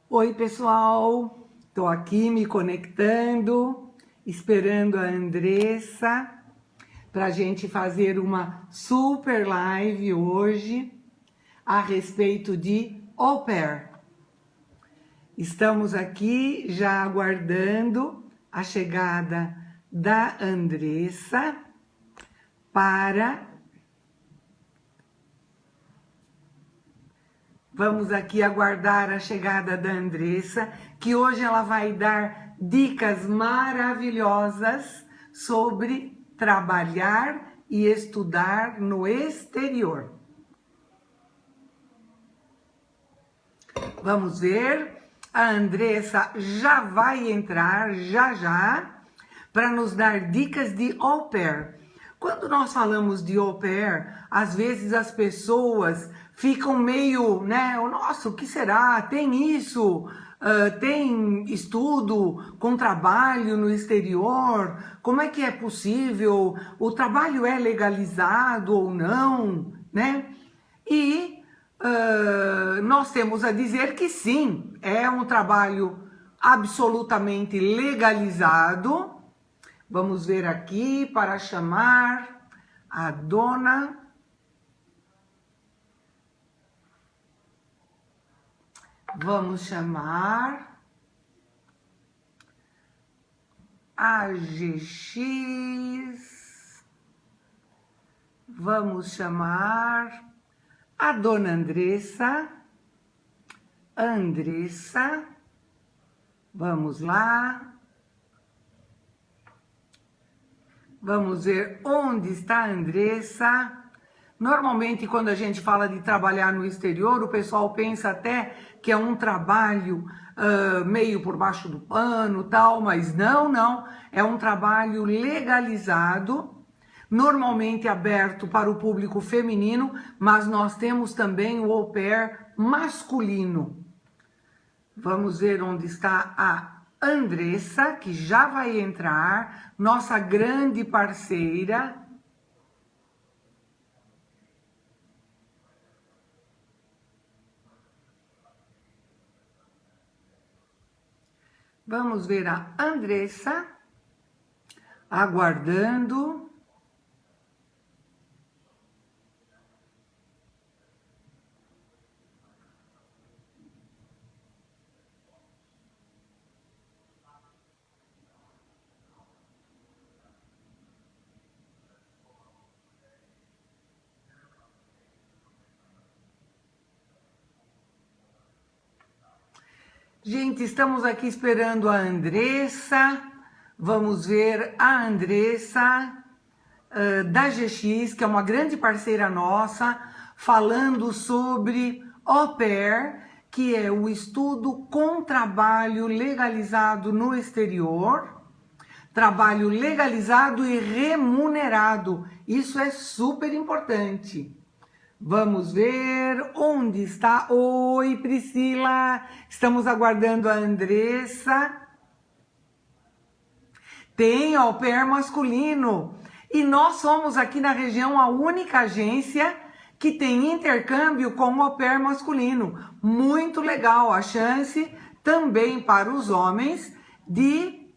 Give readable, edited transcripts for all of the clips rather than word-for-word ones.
Oi, pessoal, estou aqui me conectando, esperando a Andressa para a gente fazer uma super live hoje a respeito de au pair. Estamos aqui já aguardando a chegada da Andressa para... Vamos aqui aguardar a chegada da Andressa, que hoje ela vai dar dicas maravilhosas sobre trabalhar e estudar no exterior. Vamos ver, a Andressa já vai entrar já para nos dar dicas de au pair. Quando nós falamos de au pair, às vezes as pessoas ficam meio, né? Nossa, o que será? Tem isso? Tem estudo com trabalho no exterior? Como é que é possível? O trabalho é legalizado ou não? Né? E nós temos a dizer que sim, é um trabalho absolutamente legalizado. Vamos ver aqui para chamar a dona... Vamos chamar a GX. Vamos chamar a dona Andressa. Andressa. Vamos lá. Vamos ver onde está a Andressa. Normalmente, quando a gente fala de trabalhar no exterior, o pessoal pensa até que é um trabalho meio por baixo do pano, tal, mas não. É um trabalho legalizado, normalmente aberto para o público feminino, mas nós temos também o au pair masculino. Vamos ver onde está a Andressa, que já vai entrar, nossa grande parceira. Vamos ver a Andressa, aguardando. Gente, estamos aqui esperando a Andressa. Vamos ver a Andressa da GX, que é uma grande parceira nossa, falando sobre au pair, que é o estudo com trabalho legalizado no exterior. Trabalho legalizado e remunerado. Isso é super importante. Vamos ver onde está. Oi, Priscila. Estamos aguardando a Andressa. Tem au pair masculino. E nós somos aqui na região a única agência que tem intercâmbio com au pair masculino. Muito legal a chance também para os homens de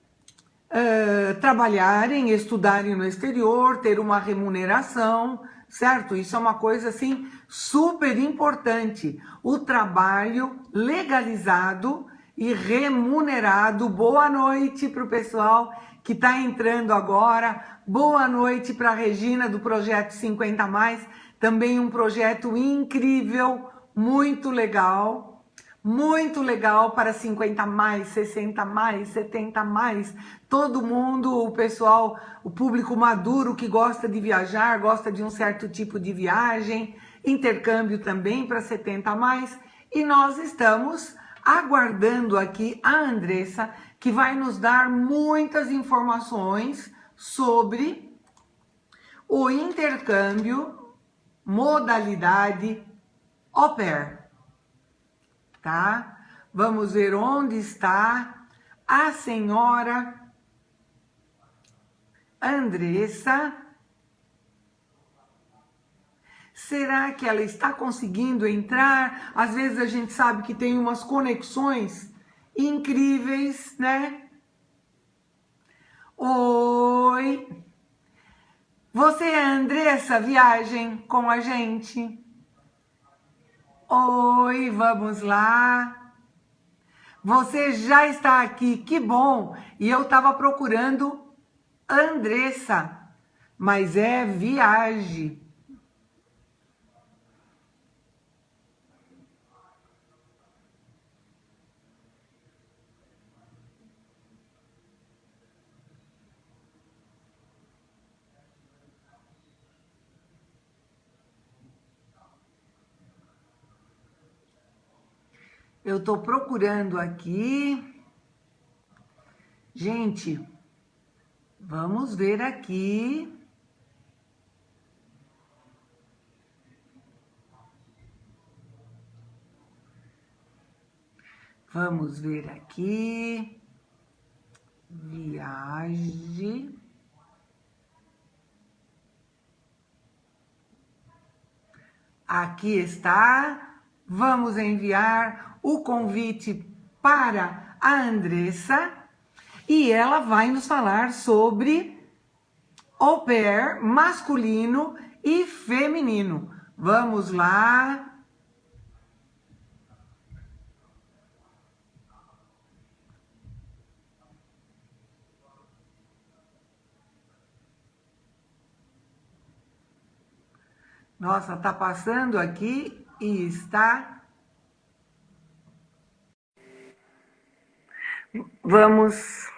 trabalharem, estudarem no exterior, ter uma remuneração, certo? Isso é uma coisa assim super importante. O trabalho legalizado e remunerado. Boa noite para o pessoal que está entrando agora. Boa noite para a Regina do Projeto 50 Mais. Também um projeto incrível, muito legal. Muito legal para 50 mais, 60 mais, 70 mais, todo mundo, o pessoal, o público maduro que gosta de viajar, gosta de um certo tipo de viagem, intercâmbio também para 70 mais, e nós estamos aguardando aqui a Andressa, que vai nos dar muitas informações sobre o intercâmbio, modalidade au pair. Tá? Vamos ver onde está a senhora Andressa. Será que ela está conseguindo entrar? Às vezes a gente sabe que tem umas conexões incríveis, né? Oi! Você é a Andressa Viagem com a gente? Oi, vamos lá. Você já está aqui, que bom! E eu estava procurando Andressa, mas é Viagem. Eu estou procurando aqui. Gente, vamos ver aqui. Vamos ver aqui. Viagem. Aqui está. Vamos enviar o convite para a Andressa e ela vai nos falar sobre au pair masculino e feminino. Vamos lá. Nossa, tá passando aqui e está. Vamos.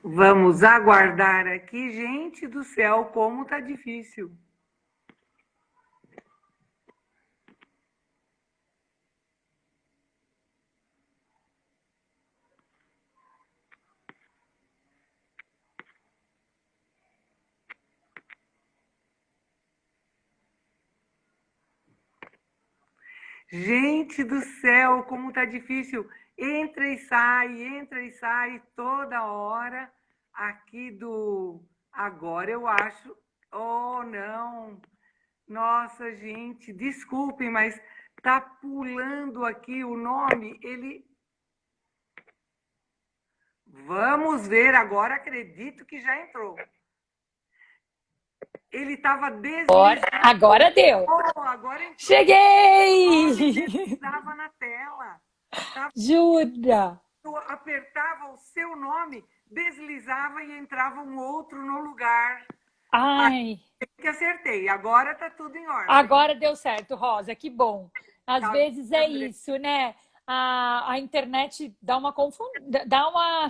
Vamos aguardar aqui, gente do céu, como tá difícil. Gente do céu, como tá difícil. Entra e sai toda hora aqui do. Agora eu acho. Oh, não. Nossa, gente, desculpem, mas tá pulando aqui o nome. Ele. Vamos ver agora, acredito que já entrou. Ele estava deslizando. Agora deu. Oh, agora entrou. Cheguei! Estava na tela. Jura? Eu apertava o seu nome, deslizava e entrava um outro no lugar. Ai, Que acertei. Agora tá tudo em ordem. agora deu certo, Rosa, que bom. Às Tá, vezes é André. isso, né? A internet dá uma confundida, dá uma.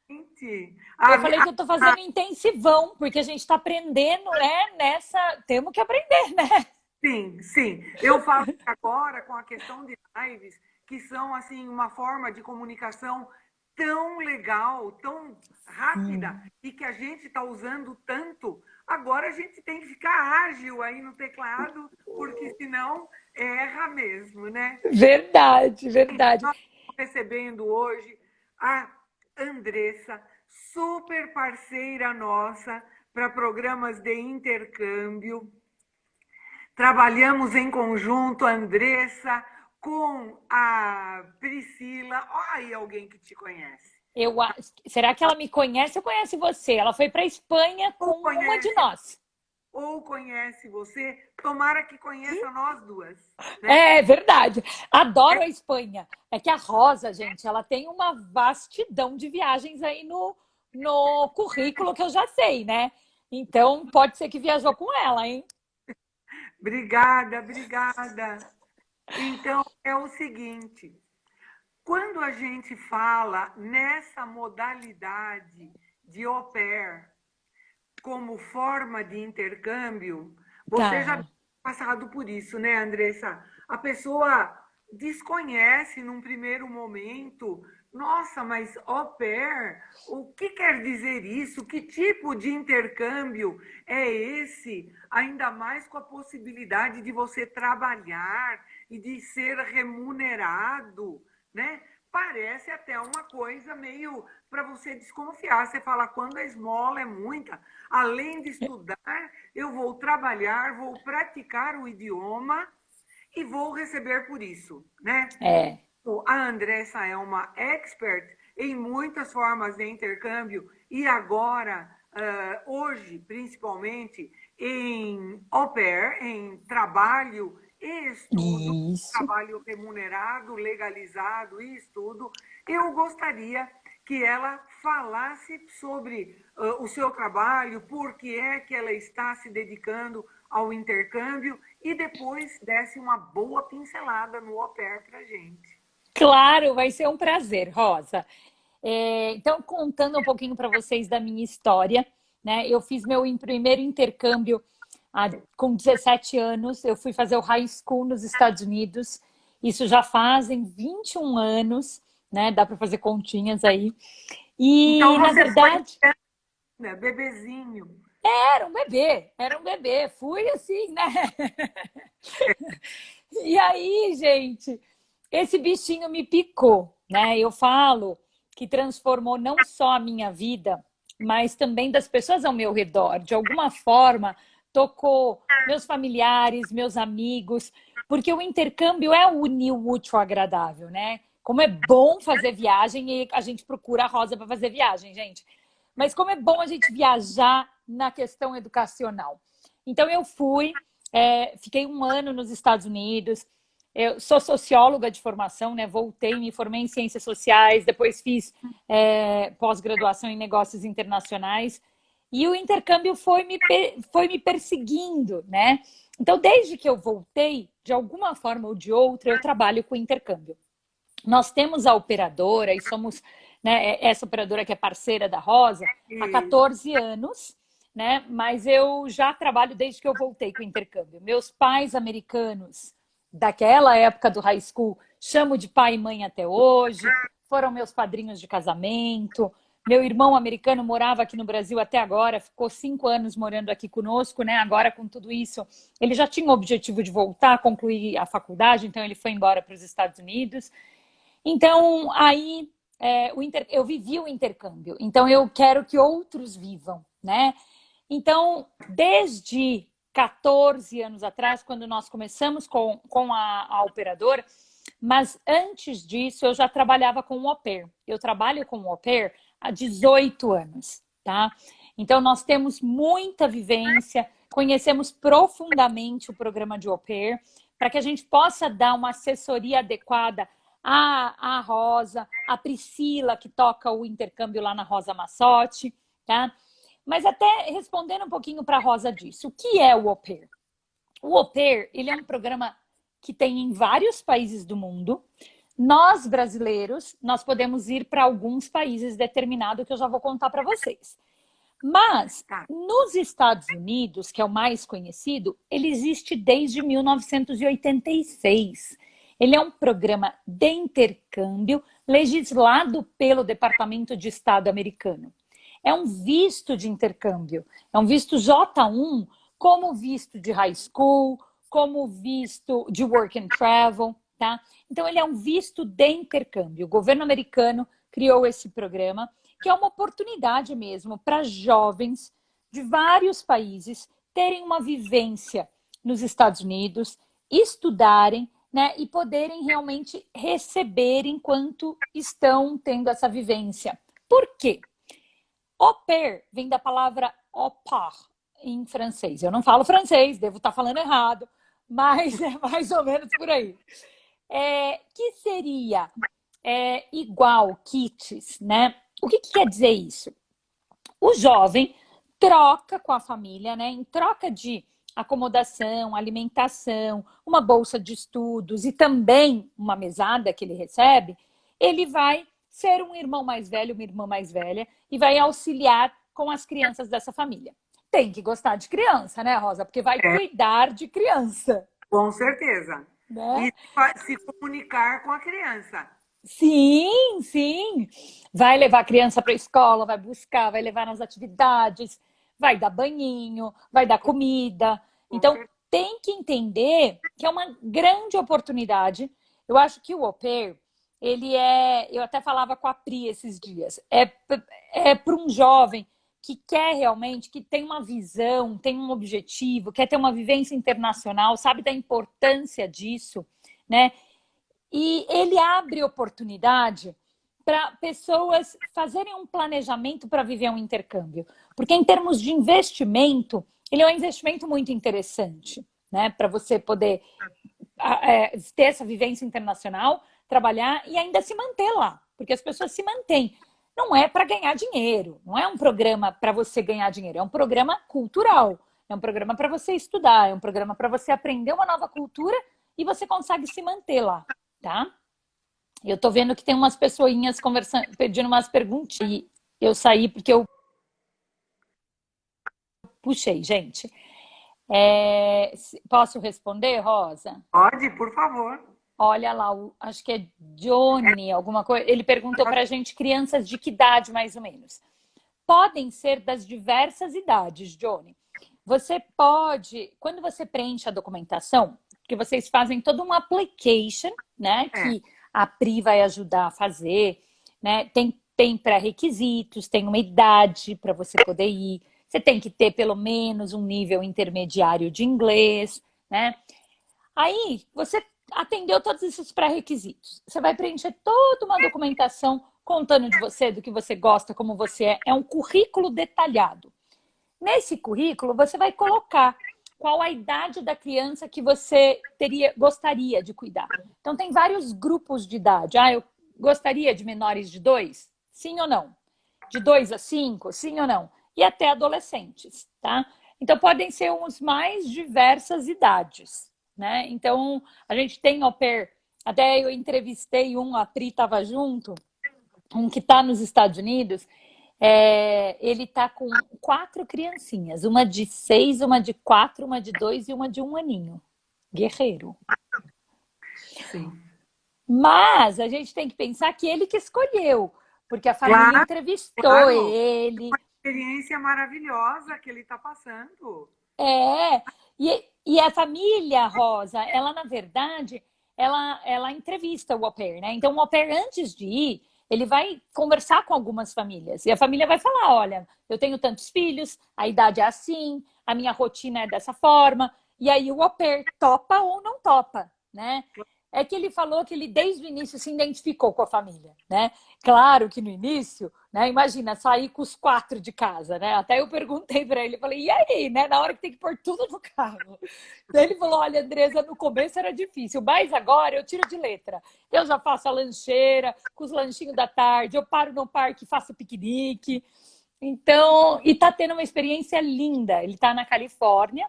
Gente, Eu falei que eu tô fazendo intensivão, porque a gente tá aprendendo, né? Temos que aprender, né? sim, sim. Eu falo agora com a questão de lives, que são assim uma forma de comunicação tão legal, tão rápida e que a gente está usando tanto. Agora a gente tem que ficar ágil aí no teclado, porque senão erra mesmo, né? Verdade, verdade. Nós estamos recebendo hoje a Andressa, super parceira nossa para programas de intercâmbio. Trabalhamos em conjunto, Andressa, com a Priscila. Olha aí alguém que te conhece. Será que ela me conhece ou conhece você? Ela foi para a Espanha com Ou uma de conhece, nós. ou conhece você. Tomara que conheça nós duas. Né? É verdade. Adoro a Espanha. É que a Rosa, gente, ela tem uma vastidão de viagens aí no currículo que eu já sei, né? Então, pode ser que viajou com ela, hein? Obrigada, obrigada. Então, é o seguinte. Quando a gente fala nessa modalidade de au pair como forma de intercâmbio, você já Tá. passado por isso, né, Andressa? A pessoa desconhece num primeiro momento, nossa, mas au pair, o que quer dizer isso? Que tipo de intercâmbio é esse? Ainda mais com a possibilidade de você trabalhar e de ser remunerado, né? parece até uma coisa meio para você desconfiar. Você fala, quando a esmola é muita, além de estudar, eu vou trabalhar, vou praticar o idioma e vou receber por isso, né? É. A Andressa é uma expert em muitas formas de intercâmbio e agora, hoje, principalmente, em au pair, em trabalho e estudo, Isso. trabalho remunerado, legalizado e estudo. Eu gostaria que ela falasse sobre o seu trabalho, por que é que ela está se dedicando ao intercâmbio e depois desse uma boa pincelada no au pair para a gente. Claro, vai ser um prazer, Rosa. Então, contando um pouquinho para vocês da minha história, né? Eu fiz meu primeiro intercâmbio com 17 anos. Eu fui fazer o high school nos Estados Unidos. Isso já fazem 21 anos, né? Dá para fazer continhas aí. Então E, na você foi, verdade, né, bebezinho. era um bebê, era um bebê. Fui assim, né? E aí, gente, esse bichinho me picou, né? Eu falo que transformou não só a minha vida, mas também das pessoas ao meu redor. De alguma forma, tocou meus familiares, meus amigos, porque o intercâmbio é unir o útil ao agradável, né? Como é bom fazer viagem e a gente procura a Rosa para fazer viagem, gente. Mas como é bom a gente viajar na questão educacional. Então eu fui, fiquei um ano nos Estados Unidos. Eu sou socióloga de formação, né? Voltei, me formei em ciências sociais, depois fiz pós-graduação em negócios internacionais. E o intercâmbio foi me perseguindo, né? Então, desde que eu voltei, de alguma forma ou de outra, eu trabalho com intercâmbio. Nós temos a operadora e somos, né, essa operadora que é parceira da Rosa há E 14 anos, né? Mas eu já trabalho desde que eu voltei com o intercâmbio. Meus pais americanos daquela época do high school chamo de pai e mãe até hoje, foram meus padrinhos de casamento. Meu irmão americano morava aqui no Brasil até agora, ficou 5 anos morando aqui conosco, né? Agora, com tudo isso, ele já tinha o objetivo de voltar, concluir a faculdade, então ele foi embora para os Estados Unidos. Então, aí eu vivi o intercâmbio. Então, eu quero que outros vivam, né? Então, desde 14 anos atrás, quando nós começamos com a operadora, mas antes disso, eu já trabalhava com o au pair. Eu trabalho com o au pair há 18 anos, tá? Então, nós temos muita vivência, conhecemos profundamente o programa de au pair, para que a gente possa dar uma assessoria adequada à Rosa, a Priscila, que toca o intercâmbio lá na Rosa Massotti, tá? Mas até respondendo um pouquinho para a Rosa disso, o que é o au pair? O au pair, ele é um programa que tem em vários países do mundo. Nós, brasileiros, nós podemos ir para alguns países determinados que eu já vou contar para vocês. Mas, tá. nos Estados Unidos, que é o mais conhecido, ele existe desde 1986. Ele é um programa de intercâmbio legislado pelo Departamento de Estado americano. É um visto de intercâmbio, é um visto J1, como visto de high school, como visto de work and travel, tá? Então, ele é um visto de intercâmbio. O governo americano criou esse programa, que é uma oportunidade mesmo para jovens de vários países terem uma vivência nos Estados Unidos, estudarem, né, e poderem realmente receber enquanto estão tendo essa vivência. Por quê? Au pair vem da palavra au part em francês. Eu não falo francês, devo estar falando errado, mas é mais ou menos por aí. Que seria igual kits, né? O que quer dizer isso? O jovem troca com a família, né? Em troca de acomodação, alimentação, uma bolsa de estudos e também uma mesada que ele recebe, ele vai ser um irmão mais velho, uma irmã mais velha e vai auxiliar com as crianças dessa família. Tem que gostar de criança, né, Rosa? Porque vai É, cuidar de criança, com certeza. né? E se comunicar com a criança. Sim, sim. Vai levar a criança para a escola, vai buscar, vai levar nas atividades, vai dar banhinho, vai dar comida. Com Então, certeza. tem que entender que é uma grande oportunidade. Eu acho que o au pair, eu até falava com a Pri esses dias, é para um jovem que quer realmente, que tem uma visão, tem um objetivo, quer ter uma vivência internacional, sabe da importância disso, né? E ele abre oportunidade para pessoas fazerem um planejamento para viver um intercâmbio. Porque em termos de investimento, ele é um investimento muito interessante, né? Para você poder ter essa vivência internacional, trabalhar e ainda se manter lá. Porque as pessoas se mantêm. Não é para ganhar dinheiro, não é um programa para você ganhar dinheiro, é um programa cultural, é um programa para você estudar, é um programa para você aprender uma nova cultura e você consegue se manter lá, tá? Eu tô vendo que tem umas pessoinhas conversando, pedindo umas perguntas e eu saí porque eu puxei, gente. Posso responder, Rosa? Pode, por favor. Olha lá, acho que é Johnny, alguma coisa. Ele perguntou para a gente crianças de que idade, mais ou menos. Podem ser das diversas idades, Johnny. Você pode, quando você preenche a documentação, que vocês fazem todo um application, né? Que a Pri vai ajudar a fazer, né? Tem pré-requisitos, tem uma idade para você poder ir. Você tem que ter pelo menos um nível intermediário de inglês, né? Aí você atendeu todos esses pré-requisitos. Você vai preencher toda uma documentação contando de você, do que você gosta, como você é. É um currículo detalhado. Nesse currículo, você vai colocar qual a idade da criança que você gostaria de cuidar. Então, tem vários grupos de idade. Eu gostaria de menores de 2? Sim ou não? De 2 a 5? Sim ou não? E até adolescentes, tá? Então, podem ser uns mais diversas idades, né? Então, a gente tem au pair, até eu entrevistei a Pri estava junto, um que está nos Estados Unidos, ele está com 4 criancinhas, uma de 6, uma de 4, uma de 2 e uma de 1 aninho. Guerreiro. Sim. Mas a gente tem que pensar que ele que escolheu, porque a família entrevistou ele. Uma experiência maravilhosa que ele está passando. E a família, Rosa, ela, na verdade, ela entrevista o au pair, né? Então, o au pair, antes de ir, ele vai conversar com algumas famílias. E a família vai falar, olha, eu tenho tantos filhos, a idade é assim, a minha rotina é dessa forma. E aí o au pair topa ou não topa, né? É que ele falou que ele, desde o início, se identificou com a família, né? Claro que no início, né? Imagina, sair com os 4 de casa, né? Até eu perguntei para ele, falei, e aí, né? Na hora que tem que pôr tudo no carro. Daí ele falou, olha, Andresa, no começo era difícil, mas agora eu tiro de letra. Eu já faço a lancheira, com os lanchinhos da tarde, eu paro no parque, faço piquenique. Então, e tá tendo uma experiência linda. Ele tá na Califórnia,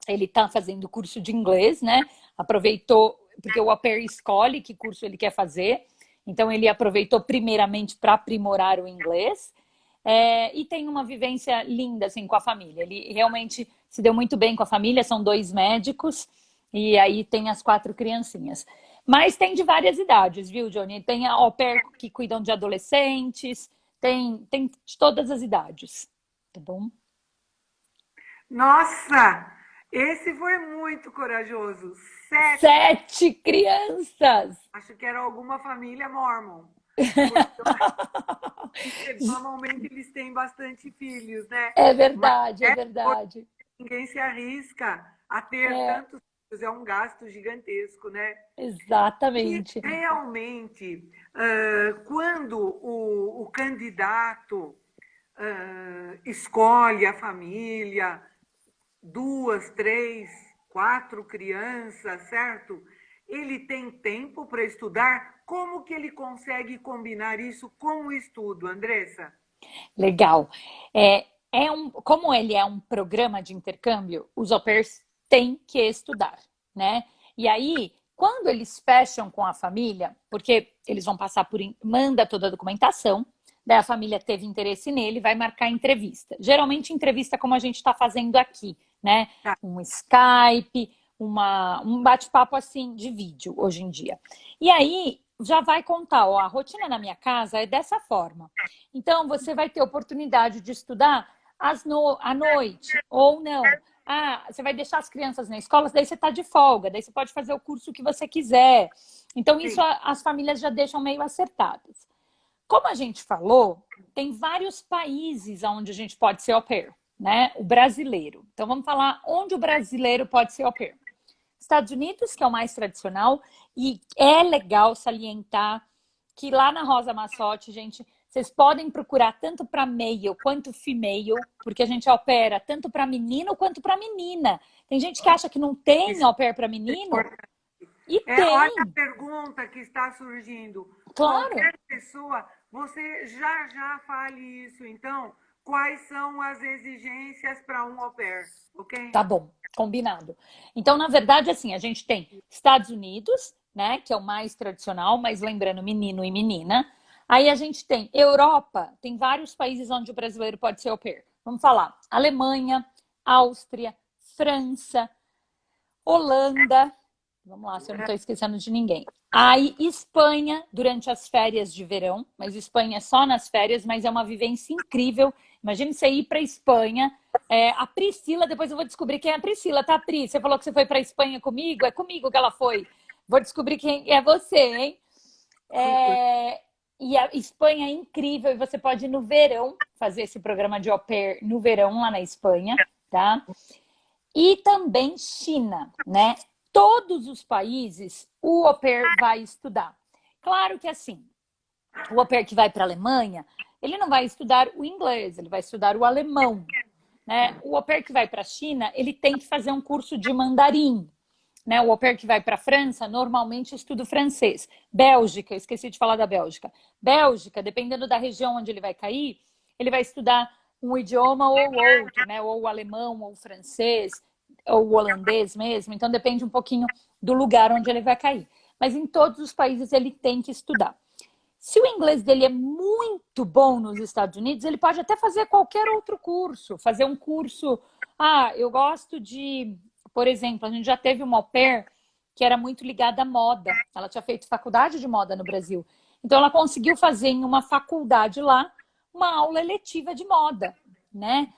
ele tá fazendo curso de inglês, né? Aproveitou, porque o au pair escolhe que curso ele quer fazer. Então, ele aproveitou primeiramente para aprimorar o inglês. E tem uma vivência linda, assim, com a família. Ele realmente se deu muito bem com a família. São 2 médicos. E aí tem as 4 criancinhas. Mas tem de várias idades, viu, Johnny? Tem a au pair que cuidam de adolescentes. Tem de todas as idades. Tá bom? Nossa! Esse foi muito corajoso. 7 crianças! Acho que era alguma família mormon. Normalmente eles têm bastante filhos, né? É verdade, é verdade. Ninguém se arrisca a ter tantos filhos, é um gasto gigantesco, né? Exatamente. E realmente, quando o candidato escolhe a família, 2, 3, 4 crianças, certo? Ele tem tempo para estudar? Como que ele consegue combinar isso com o estudo, Andressa? Legal. Como ele é um programa de intercâmbio, os au pairs têm que estudar, né? E aí, quando eles fecham com a família, porque eles vão passar manda toda a documentação, daí a família teve interesse nele, vai marcar entrevista. Geralmente entrevista como a gente está fazendo aqui, né? Um Skype, um bate-papo assim de vídeo hoje em dia. E aí já vai contar, a rotina na minha casa é dessa forma. Então você vai ter oportunidade de estudar à noite ou não. você vai deixar as crianças na escola, daí você está de folga, daí você pode fazer o curso que você quiser. Então, isso Sim. as famílias já deixam meio acertadas. Como a gente falou, tem vários países onde a gente pode ser au pair, né? O brasileiro. Então, vamos falar onde o brasileiro pode ser au pair. Estados Unidos, que é o mais tradicional, e é legal salientar que lá na Rosa Massotti, gente, vocês podem procurar tanto para male quanto female, porque a gente opera tanto para menino quanto para menina. Tem gente que acha que não tem Isso au pair para é menino, importante. e Olha a tem, pergunta que está surgindo. claro. Qualquer pessoa, você já fale isso, então, quais são as exigências para um au pair, ok? Tá bom, combinado. Então, na verdade, assim, a gente tem Estados Unidos, né, que é o mais tradicional, mas lembrando menino e menina. Aí a gente tem Europa, tem vários países onde o brasileiro pode ser au pair. Vamos falar: Alemanha, Áustria, França, Holanda. Vamos lá, se eu não estou esquecendo de ninguém. Aí, Espanha, durante as férias de verão, mas Espanha é só nas férias, mas é uma vivência incrível. Imagine você ir para Espanha. A Priscila, depois eu vou descobrir quem é a Priscila, tá, Pri? Você falou que você foi para Espanha comigo? É comigo que ela foi. Vou descobrir quem é você, hein? E a Espanha é incrível e você pode ir no verão fazer esse programa de au pair no verão lá na Espanha, tá? E também China, né? Todos os países o au pair vai estudar. Claro que assim, o au pair que vai para a Alemanha, ele não vai estudar o inglês, ele vai estudar o alemão, né? O au pair que vai para a China, ele tem que fazer um curso de mandarim, né? O au pair que vai para a França, normalmente estuda o francês. Bélgica, esqueci de falar da Bélgica. Bélgica, dependendo da região onde ele vai cair, ele vai estudar um idioma ou outro, né? Ou o alemão, ou o francês, ou o holandês mesmo. Então depende um pouquinho do lugar onde ele vai cair. Mas em todos os países ele tem que estudar. Se o inglês dele é muito bom nos Estados Unidos, ele pode até fazer qualquer outro curso. Fazer um curso... eu gosto de... Por exemplo, a gente já teve uma au pair que era muito ligada à moda. Ela tinha feito faculdade de moda no Brasil. Então, ela conseguiu fazer em uma faculdade lá uma aula eletiva de moda, né?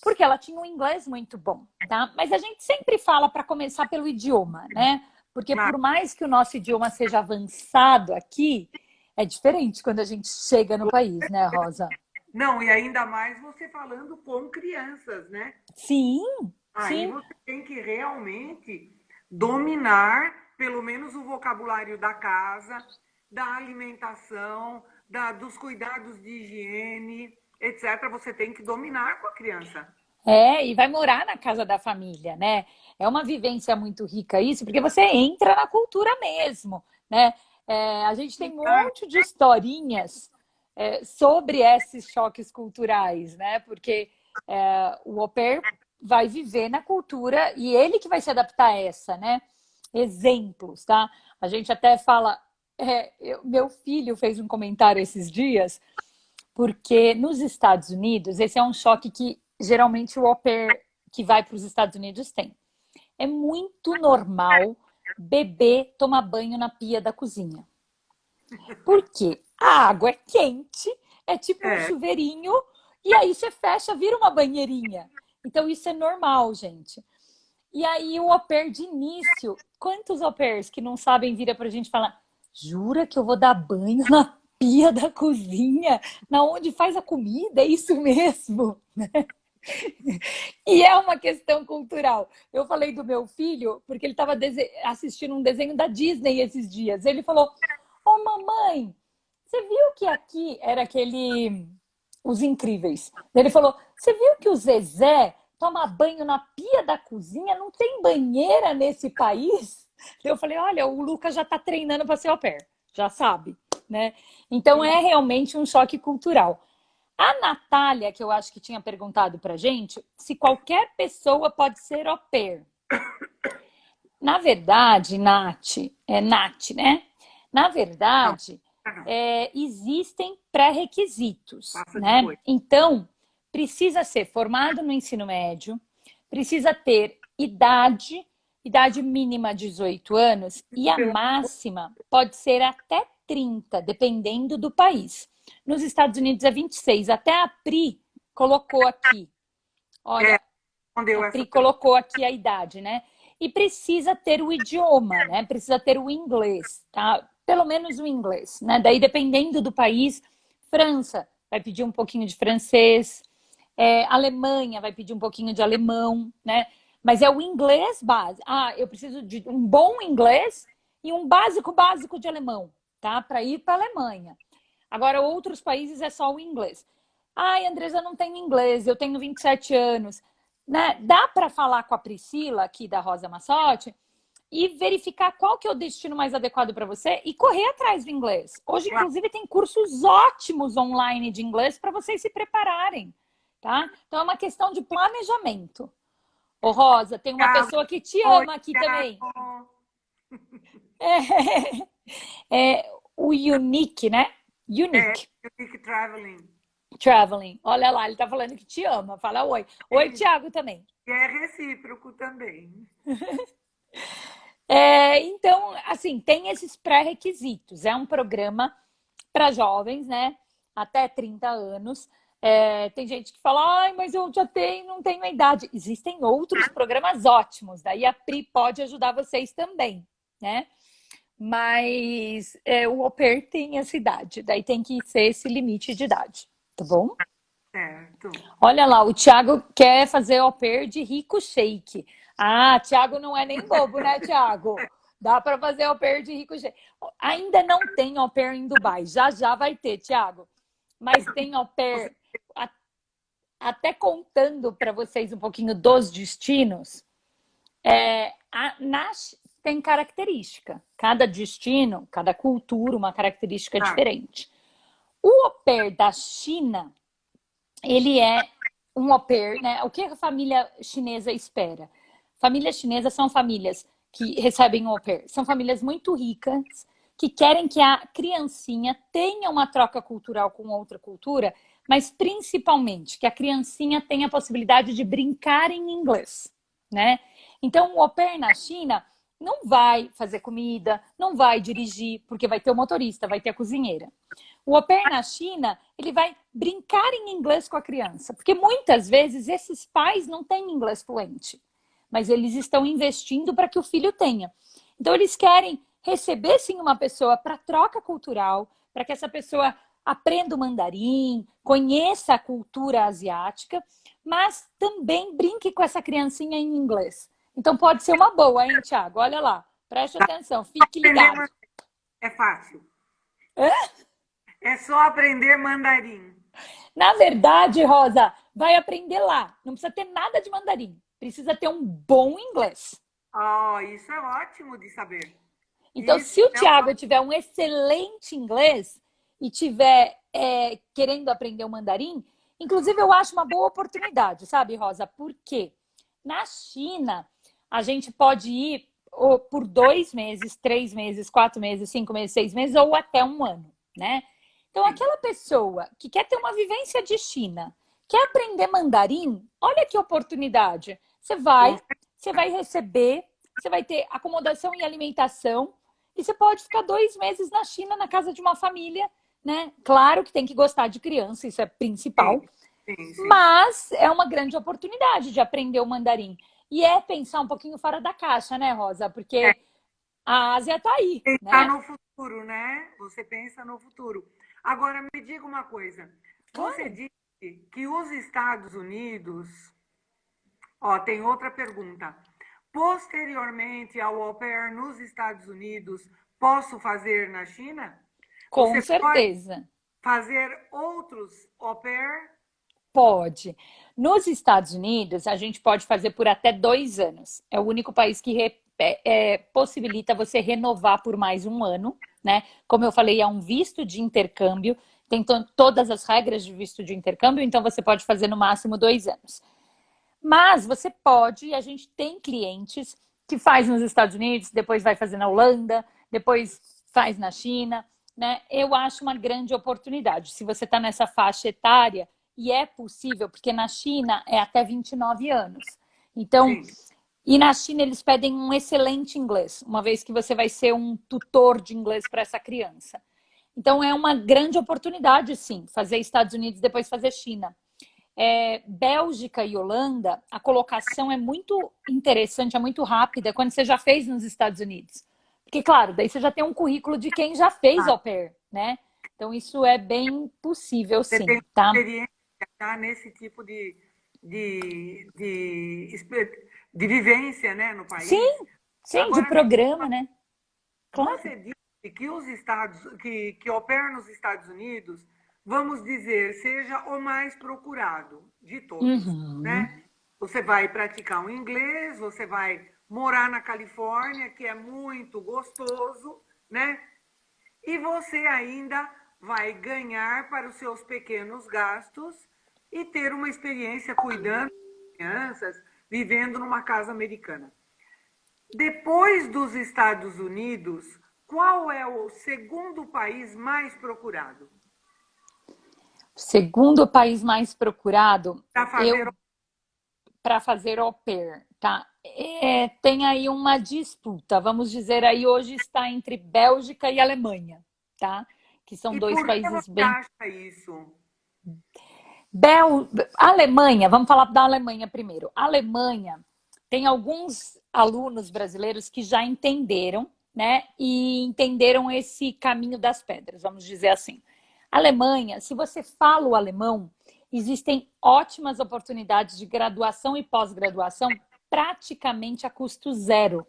Porque ela tinha um inglês muito bom, tá? Mas a gente sempre fala para começar pelo idioma, né? Porque Claro. por mais que o nosso idioma seja avançado aqui, é diferente quando a gente chega no país, né, Rosa? Não, e ainda mais você falando com crianças, né? Sim, Aí sim. você tem que realmente dominar pelo menos o vocabulário da casa, da alimentação, dos cuidados de higiene, etc. Você tem que dominar com a criança. E vai morar na casa da família, né? É uma vivência muito rica isso, porque você entra na cultura mesmo, né? A gente tem um monte de historinhas sobre esses choques culturais, né? Porque o au pair vai viver na cultura e ele que vai se adaptar a essa, né? Exemplos, tá? A gente até fala... meu filho fez um comentário esses dias, porque nos Estados Unidos, esse é um choque que geralmente o au pair que vai para os Estados Unidos tem. É muito normal bebê tomar banho na pia da cozinha. Por quê? A água é quente, é tipo um É, chuveirinho, e aí você fecha, vira uma banheirinha. Então isso é normal, gente. E aí o au pair de início, quantos au pairs que não sabem vira pra gente falar, jura que eu vou dar banho na pia da cozinha, na onde faz a comida? É isso mesmo? E é uma questão cultural. Eu falei do meu filho, porque ele estava assistindo um desenho da Disney esses dias. Ele falou, ô mamãe, você viu que aqui era aquele... Os Incríveis. Ele falou, você viu que o Zezé toma banho na pia da cozinha? Não tem banheira nesse país? Eu falei, olha, o Lucas já está treinando para ser au pair. Já sabe, né? Então é realmente um choque cultural. A Natália, que eu acho que tinha perguntado pra gente, se qualquer pessoa pode ser au pair. Na verdade, Nath, né? Na não, verdade, não, existem pré-requisitos, passa né? depois. Então, precisa ser formado no ensino médio, precisa ter idade mínima 18 anos, e a Pelo- máxima pode ser até 30, dependendo do país. Nos Estados Unidos é 26. Até a Pri colocou aqui. É, Olha, respondeu A essa Pri pergunta. colocou aqui a idade, né? E precisa ter o idioma, né? Precisa ter o inglês, tá? Pelo menos o inglês, né? Daí, dependendo do país, França vai pedir um pouquinho de francês, Alemanha vai pedir um pouquinho de alemão, né? Mas é o inglês base. Ah, eu preciso de um bom inglês e um básico básico de alemão, tá? Para ir para a Alemanha. Agora, outros países é só o inglês. Ai, Andresa, eu não tenho inglês, eu tenho 27 anos. Né? Dá para falar com a Priscila, aqui da Rosa Massotti, e verificar qual que é o destino mais adequado para você e correr atrás do inglês. Hoje, Claro. inclusive, tem cursos ótimos online de inglês para vocês se prepararem, tá? Então, é uma questão de planejamento. Ô, Rosa, tem uma Thiago, pessoa que te oi, ama aqui também. Thiago. O Unique, né? É, Unique. Unique Traveling. Traveling. Olha lá, ele tá falando que te ama. Fala oi. Oi, Thiago também. E é recíproco também. Então, assim, tem esses pré-requisitos. É um programa para jovens, né? Até 30 anos. Tem gente que fala, ai, mas eu já tenho, não tenho a idade. Existem outros programas ótimos. Daí a Pri pode ajudar vocês também, né? Mas o au pair tem essa idade. Daí tem que ser esse limite de idade, tá bom? Certo. Olha lá, o Thiago quer fazer au pair de rico shake. Ah, Thiago não é nem bobo, né, Thiago? Dá para fazer au pair de rico shake. Ainda não tem au pair em Dubai. Já já vai ter, Thiago. Mas tem au pair, até contando para vocês um pouquinho dos destinos, tem característica. Cada destino, cada cultura, uma característica diferente. O au pair da China, ele é um au pair, né? O que a família chinesa espera? Famílias chinesas são famílias que recebem um au pair. São famílias muito ricas, que querem que a criancinha tenha uma troca cultural com outra cultura, mas principalmente que a criancinha tenha a possibilidade de brincar em inglês, né? Então, o au pair na China não vai fazer comida, não vai dirigir, porque vai ter o motorista, vai ter a cozinheira. O au pair na China, ele vai brincar em inglês com a criança, porque muitas vezes esses pais não têm inglês fluente, mas eles estão investindo para que o filho tenha. Então, eles querem receber, sim, uma pessoa para troca cultural, para que essa pessoa aprenda o mandarim, conheça a cultura asiática, mas também brinque com essa criancinha em inglês. Então, pode ser uma boa, hein, Thiago? Olha lá, preste atenção, fique ligado. É fácil. Hã? É só aprender mandarim. Na verdade, Rosa, vai aprender lá. Não precisa ter nada de mandarim. Precisa ter um bom inglês. Oh, isso é ótimo de saber. Então, Isso se o Thiago tiver um excelente inglês e tiver querendo aprender o mandarim, inclusive eu acho uma boa oportunidade, sabe, Rosa? Por quê? Na China, a gente pode ir por 2 meses, 3 meses, 4 meses, 5 meses, 6 meses ou até um ano, né? Então, aquela pessoa que quer ter uma vivência de China, quer aprender mandarim, olha que oportunidade. Você vai receber, você vai ter acomodação e alimentação, e você pode ficar 2 meses na China, na casa de uma família, né? Claro que tem que gostar de criança, isso é principal. Sim. Mas é uma grande oportunidade de aprender o mandarim. E pensar um pouquinho fora da caixa, né, Rosa? Porque a Ásia está aí. Pensar no futuro, né? Você pensa no futuro. Agora, me diga uma coisa. Você disse que os Estados Unidos... Ó, tem outra pergunta. Posteriormente ao au pair nos Estados Unidos, posso fazer na China? Com certeza. Pode fazer outros au pair? Pode. Nos Estados Unidos, a gente pode fazer por até 2 anos. É o único país que possibilita você renovar por mais um ano, né? Como eu falei, é um visto de intercâmbio, tem todas as regras de visto de intercâmbio, então você pode fazer no máximo 2 anos. Mas você pode, a gente tem clientes que faz nos Estados Unidos, depois vai fazer na Holanda, depois faz na China, né? Eu acho uma grande oportunidade. Se você está nessa faixa etária, e é possível, porque na China é até 29 anos. Então, e na China eles pedem um excelente inglês, uma vez que você vai ser um tutor de inglês para essa criança. Então, é uma grande oportunidade, sim, fazer Estados Unidos, depois fazer China. Bélgica e Holanda, a colocação é muito interessante, é muito rápida, quando você já fez nos Estados Unidos. Porque, claro, daí você já tem um currículo de quem já fez au pair, né? Então, isso é bem possível, Você tem sim, tá? experiência, tá, nesse tipo de, de, espe- de vivência, né, no país. Sim, sim, de Agora, programa, né? Claro. você disse que que au pair nos Estados Unidos, vamos dizer, seja o mais procurado de todos, Uhum. né? Você vai praticar o inglês, você vai morar na Califórnia, que é muito gostoso, né? E você ainda vai ganhar para os seus pequenos gastos e ter uma experiência cuidando de crianças, vivendo numa casa americana. Depois dos Estados Unidos, qual é o segundo país mais procurado Segundo país mais procurado, para fazer? eu para fazer au pair, tá? Tem aí uma disputa, vamos dizer aí hoje está entre Bélgica e Alemanha, tá? Que são E dois por que países você bem. acha isso? Alemanha, vamos falar da Alemanha primeiro. A Alemanha tem alguns alunos brasileiros que já entenderam, né? E entenderam esse caminho das pedras, vamos dizer assim. Alemanha, se você fala o alemão, existem ótimas oportunidades de graduação e pós-graduação praticamente a custo zero.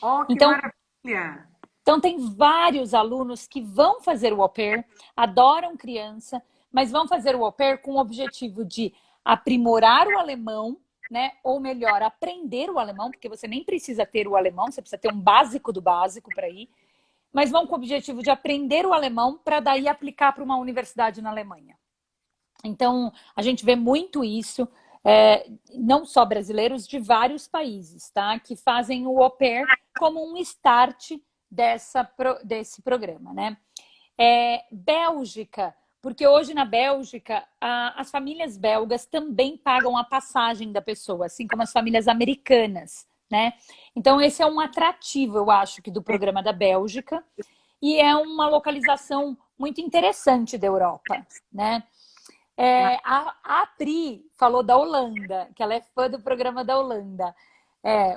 Oh, que Então, maravilha! então, tem vários alunos que vão fazer o au pair, adoram criança, mas vão fazer o au pair com o objetivo de aprimorar o alemão, né? Ou melhor, aprender o alemão, porque você nem precisa ter o alemão, você precisa ter um básico do básico para ir, mas vão com o objetivo de aprender o alemão para daí aplicar para uma universidade na Alemanha. Então, a gente vê muito isso, não só brasileiros, de vários países, tá? Que fazem o au pair como um start desse programa, né? Bélgica, porque hoje na Bélgica, as famílias belgas também pagam a passagem da pessoa, assim como as famílias americanas, né? Então, esse é um atrativo, eu acho, que do programa da Bélgica, e é uma localização muito interessante da Europa, né? A Pri falou da Holanda, que ela é fã do programa da Holanda.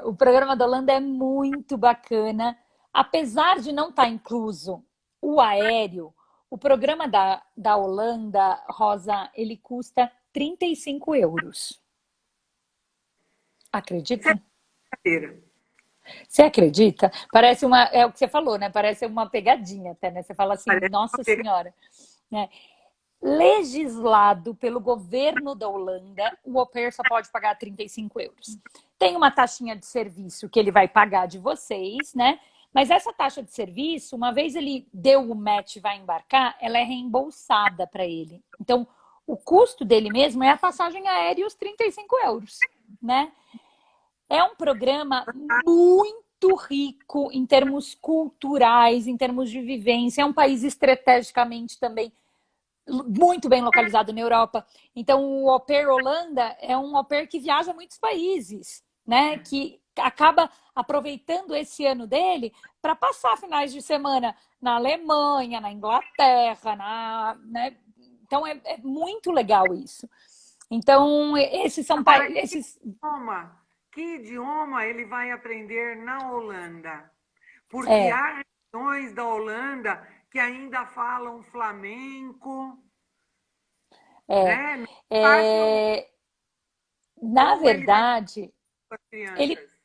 O programa da Holanda é muito bacana. Apesar de não estar incluso o aéreo, o programa da Holanda, Rosa, ele custa 35 euros. Acredita? Brincadeira. Você acredita? Parece uma. É o que você falou, né? Parece uma pegadinha até, né? Você fala assim, Parece uma nossa pega- senhora. Né? Legislado pelo governo da Holanda, o au pair só pode pagar 35 euros. Tem uma taxinha de serviço que ele vai pagar de vocês, né? Mas essa taxa de serviço, uma vez ele deu o match e vai embarcar, ela é reembolsada para ele. Então, o custo dele mesmo é a passagem aérea e os 35 euros, né? É um programa muito rico em termos culturais, em termos de vivência. É um país estrategicamente também muito bem localizado na Europa. Então, o Au Pair Holanda é um au pair que viaja a muitos países, né? Que acaba aproveitando esse ano dele para passar finais de semana na Alemanha, na Inglaterra, né? Então, é muito legal isso. Então, esses são Agora, esses. que idioma ele vai aprender na Holanda? Porque É, há regiões da Holanda que ainda falam flamenco, é, né? Não é fácil, é, na ou ele vai verdade, para as ele crianças.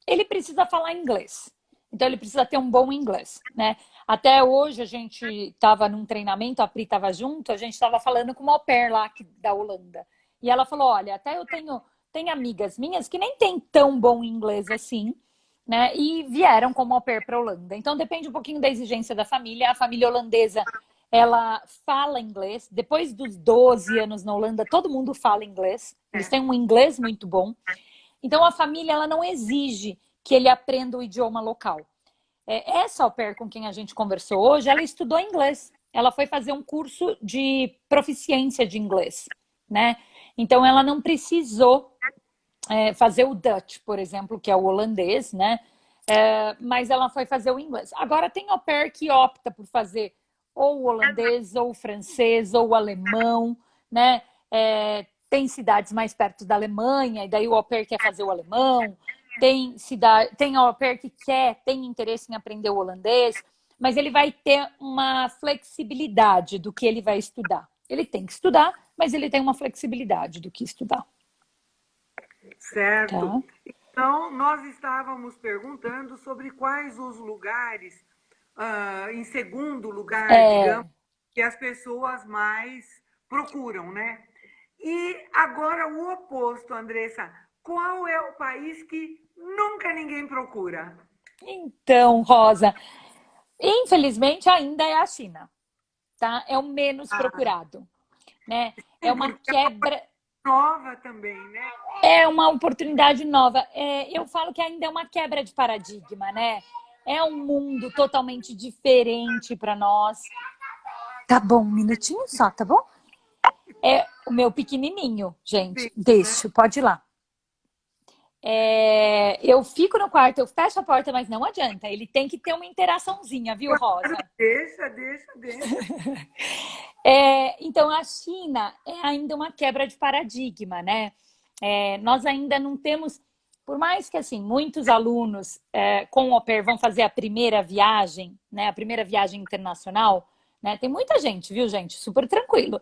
ele precisa falar inglês. Então, ele precisa ter um bom inglês, né? Até hoje, a gente estava num treinamento, a Pri estava junto, a gente estava falando com uma au pair lá da Holanda. E ela falou, olha, até eu tenho amigas minhas que nem têm tão bom inglês assim, né? E vieram como au pair para a Holanda. Então, depende um pouquinho da exigência da família. A família holandesa, ela fala inglês. Depois dos 12 anos na Holanda, todo mundo fala inglês. Eles É. têm um inglês muito bom. Então, a família ela não exige que ele aprenda o idioma local. Essa au pair com quem a gente conversou hoje, ela estudou inglês. Ela foi fazer um curso de proficiência de inglês, né? Então, ela não precisou fazer o Dutch, por exemplo, que é o holandês, né? Mas ela foi fazer o inglês. Agora, tem au pair que opta por fazer ou o holandês, ou o francês, ou o alemão, né? tem cidades mais perto da Alemanha, e daí o au pair quer fazer o alemão. Tem au pair que tem interesse em aprender o holandês, mas ele vai ter uma flexibilidade do que ele vai estudar. Ele tem que estudar, mas ele tem uma flexibilidade do que estudar. Certo. Tá? Então, nós estávamos perguntando sobre quais os lugares, em segundo lugar, digamos, que as pessoas mais procuram, né? E agora o oposto, Andressa. Qual é o país que nunca ninguém procura? Então, Rosa, infelizmente ainda é a China, tá? É o menos procurado, né? É uma quebra nova também, né? É uma oportunidade nova. Eu falo que ainda é uma quebra de paradigma, né? É um mundo totalmente diferente para nós. Tá bom, um minutinho só, tá bom? É o meu pequenininho, gente. Deixa, pode ir lá. Eu fico no quarto, eu fecho a porta, mas não adianta. Ele tem que ter uma interaçãozinha, viu, Rosa? Deixa. Então, a China é ainda uma quebra de paradigma, né? Nós ainda não temos, por mais que assim muitos alunos com o au pair vão fazer a primeira viagem, né? A primeira viagem internacional, né? Tem muita gente, viu, gente? Super tranquilo.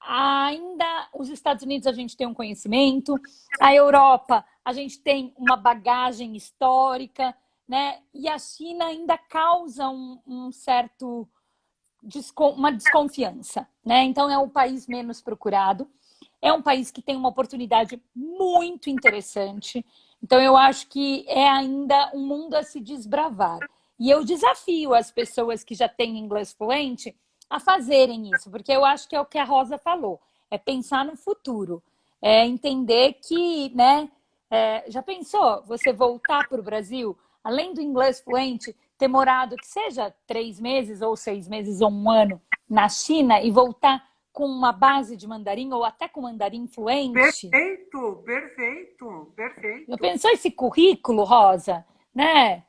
Ainda os Estados Unidos a gente tem um conhecimento, a Europa a gente tem uma bagagem histórica, né? E a China ainda causa uma desconfiança, né? Então é o país menos procurado, é um país que tem uma oportunidade muito interessante. Então eu acho que é ainda um mundo a se desbravar. E eu desafio as pessoas que já têm inglês fluente a fazerem isso, porque eu acho que é o que a Rosa falou, é pensar no futuro, é entender que, né? Já pensou você voltar para o Brasil, além do inglês fluente, ter morado que seja 3 meses ou 6 meses ou 1 ano na China e voltar com uma base de mandarim ou até com mandarim fluente? Perfeito. Já pensou esse currículo, Rosa? Né?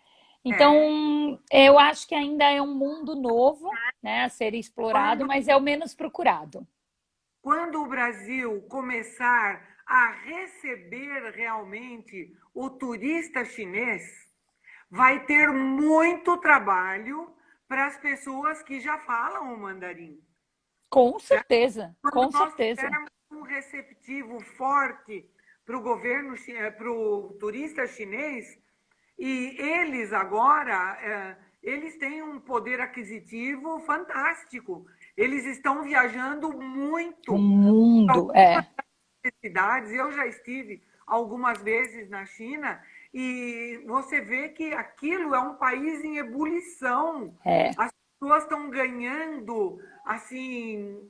Então, eu acho que ainda é um mundo novo, né, a ser explorado, mas é o menos procurado. Quando o Brasil começar a receber realmente o turista chinês, vai ter muito trabalho para as pessoas que já falam o mandarim. Com certeza, Quando com nós certeza. tivermos um receptivo forte para o governo, para o turista chinês, e eles agora, eles têm um poder aquisitivo fantástico. Eles estão viajando muito. O mundo, cidades. Eu já estive algumas vezes na China e você vê que aquilo é um país em ebulição. As pessoas estão ganhando, assim,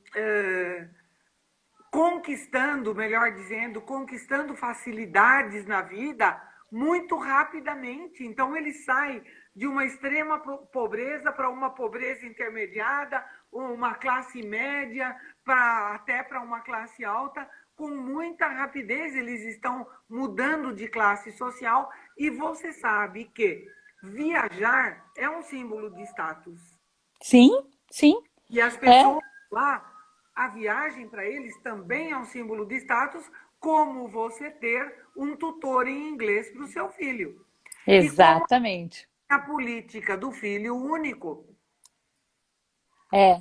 conquistando, melhor dizendo, conquistando facilidades na vida muito rapidamente. Então, ele sai de uma extrema pobreza para uma pobreza intermediada, uma classe média, até para uma classe alta, com muita rapidez. Eles estão mudando de classe social e você sabe que viajar é um símbolo de status. Sim. E as pessoas lá, a viagem para eles também é um símbolo de status, como você ter um tutor em inglês para o seu filho. Exatamente. E como a política do filho único,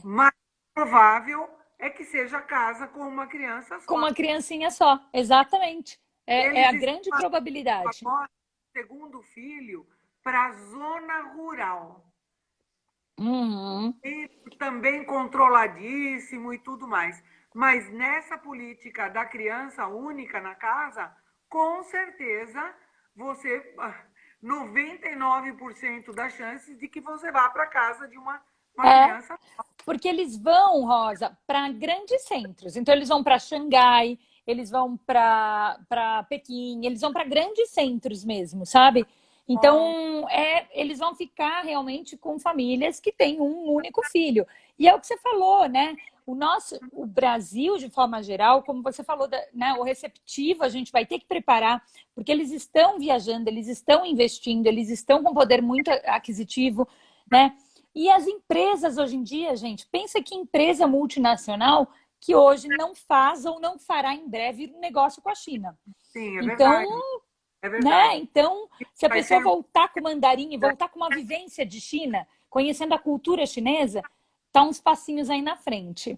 mais provável é que seja casa com uma criança só. Com uma criancinha só, exatamente. É a grande probabilidade. Agora, segundo filho, para a zona rural. E também controladíssimo e tudo mais. Mas nessa política da criança única na casa, com certeza você 99% das chances de que você vá para casa de uma criança. Porque eles vão, Rosa, para grandes centros. Então eles vão para Xangai, eles vão para Pequim, eles vão para grandes centros mesmo, sabe? Então, eles vão ficar realmente com famílias que têm um único filho. E é o que você falou, né? O Brasil, de forma geral, como você falou, né, o receptivo a gente vai ter que preparar, porque eles estão viajando, eles estão investindo, eles estão com poder muito aquisitivo, né? E as empresas hoje em dia, gente, pensa que empresa multinacional que hoje não faz ou não fará em breve um negócio com a China. Sim, é Então, verdade. É né? verdade. Então, se a Vai pessoa ter... voltar com o mandarim e voltar com uma vivência de China, conhecendo a cultura chinesa, tá uns passinhos aí na frente,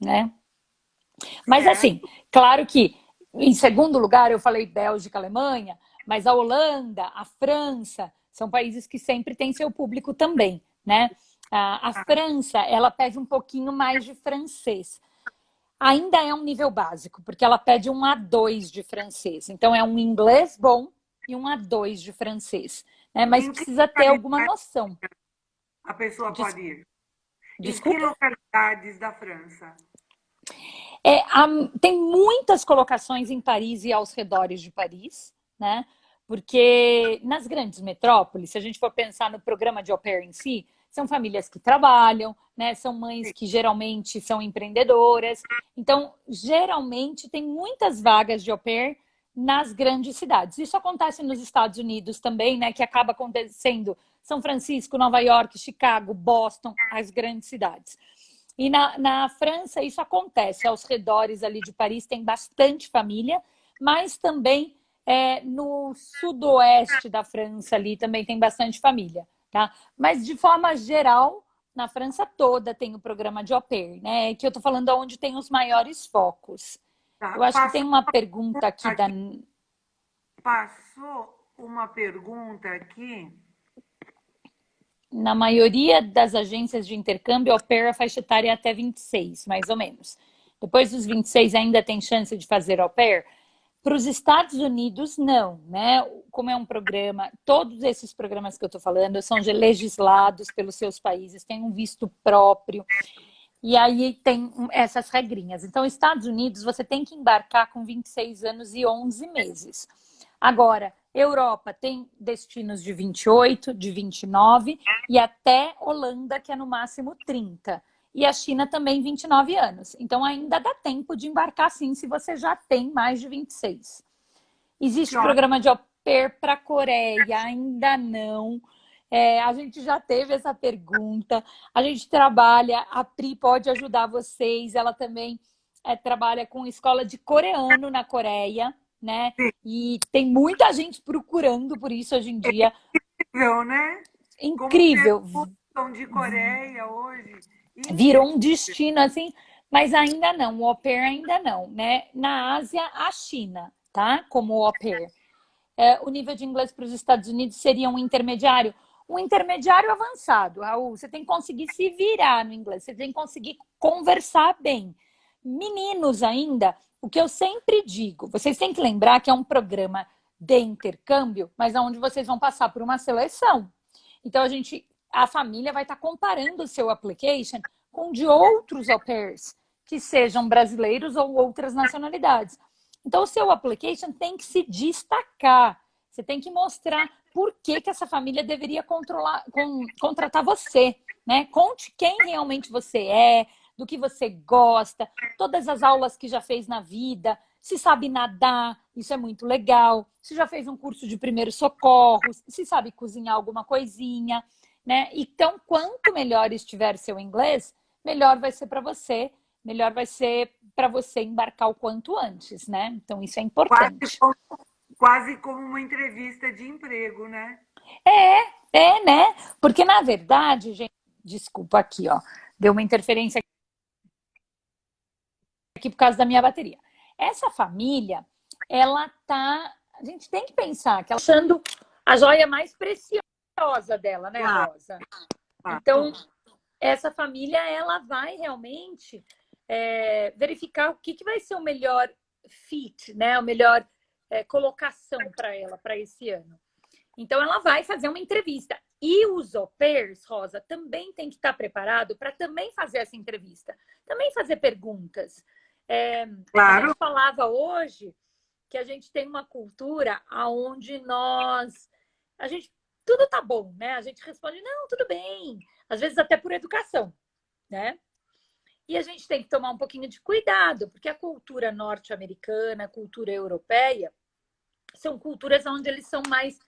né? Mas assim, Certo. claro que em segundo lugar eu falei Bélgica, Alemanha, mas a Holanda, a França, são países que sempre têm seu público também, né? A França, ela pede um pouquinho mais de francês. Ainda é um nível básico, porque ela pede um A2 de francês. Então é um inglês bom e um A2 de francês, né? Mas Em que precisa ter alguma localidade noção. a pessoa Des- pode ir? Em que Desculpa? localidades da França? Tem muitas colocações em Paris e aos redores de Paris, né? Porque nas grandes metrópoles, se a gente for pensar no programa de au pair em si, são famílias que trabalham, né? São mães que geralmente são empreendedoras. Então, geralmente tem muitas vagas de au pair nas grandes cidades. Isso acontece nos Estados Unidos também, né? Que acaba acontecendo São Francisco, Nova York, Chicago, Boston, as grandes cidades. E na França isso acontece, aos redores ali de Paris tem bastante família, mas também no sudoeste da França ali também tem bastante família, tá? Mas de forma geral, na França toda tem o programa de au pair, né? Que eu tô falando onde tem os maiores focos. Tá? Eu acho que tem uma pergunta aqui da... Passou uma pergunta aqui. Na maioria das agências de intercâmbio, au pair a faixa etária é até 26, mais ou menos. Depois dos 26 ainda tem chance de fazer au pair? Para os Estados Unidos, não, né? Como é um programa, todos esses programas que eu estou falando são legislados pelos seus países, têm um visto próprio, e aí tem essas regrinhas. Então, Estados Unidos, você tem que embarcar com 26 anos e 11 meses. Agora, Europa tem destinos de 28, de 29 e até Holanda, que é no máximo 30. E a China também 29 anos. Então ainda dá tempo de embarcar sim, se você já tem mais de 26. Que Existe ótimo. programa de au pair para a Coreia? Ainda não. A gente já teve essa pergunta. A gente trabalha, a Pri pode ajudar vocês. Ela também trabalha com escola de coreano na Coreia, né? E tem muita gente procurando por isso hoje em dia. Incrível, né? Como Incrível. perguntam de Coreia hoje. Virou Incrível. um destino assim, mas ainda não. O au pair ainda não, né? Na Ásia, a China, tá? Como au pair. O nível de inglês para os Estados Unidos seria um intermediário avançado, Raul. Você tem que conseguir se virar no inglês, você tem que conseguir conversar bem. Meninos ainda, o que eu sempre digo, vocês têm que lembrar que é um programa de intercâmbio, mas onde vocês vão passar por uma seleção. Então a família vai estar comparando o seu application com de outros au pairs, que sejam brasileiros ou outras nacionalidades. Então, o seu application tem que se destacar. Você tem que mostrar por que essa família deveria contratar você, né? Conte quem realmente você é, do que você gosta, todas as aulas que já fez na vida, se sabe nadar, isso é muito legal, se já fez um curso de primeiros socorros, se sabe cozinhar alguma coisinha, né? Então, quanto melhor estiver seu inglês, melhor vai ser para você, melhor vai ser para você embarcar o quanto antes, né? Então, isso é Quase importante. como, quase como uma entrevista de emprego, né? Né? Porque, na verdade, gente, desculpa aqui, ó, deu uma interferência aqui por causa da minha bateria. Essa família, ela tá. A gente tem que pensar que ela está achando a joia mais preciosa dela, né, Claro, Rosa? claro. Então, essa família, ela vai realmente verificar o que vai ser o melhor fit, né? A melhor colocação para ela, para esse ano. Então, ela vai fazer uma entrevista. E os au pairs, Rosa, também tem que estar preparado para também fazer essa entrevista. Também fazer perguntas. A Claro. gente falava hoje que a gente tem uma cultura onde tudo tá bom, né? A gente responde, não, tudo bem. Às vezes até por educação, né? E a gente tem que tomar um pouquinho de cuidado, porque a cultura norte-americana, a cultura europeia, são culturas onde eles são mais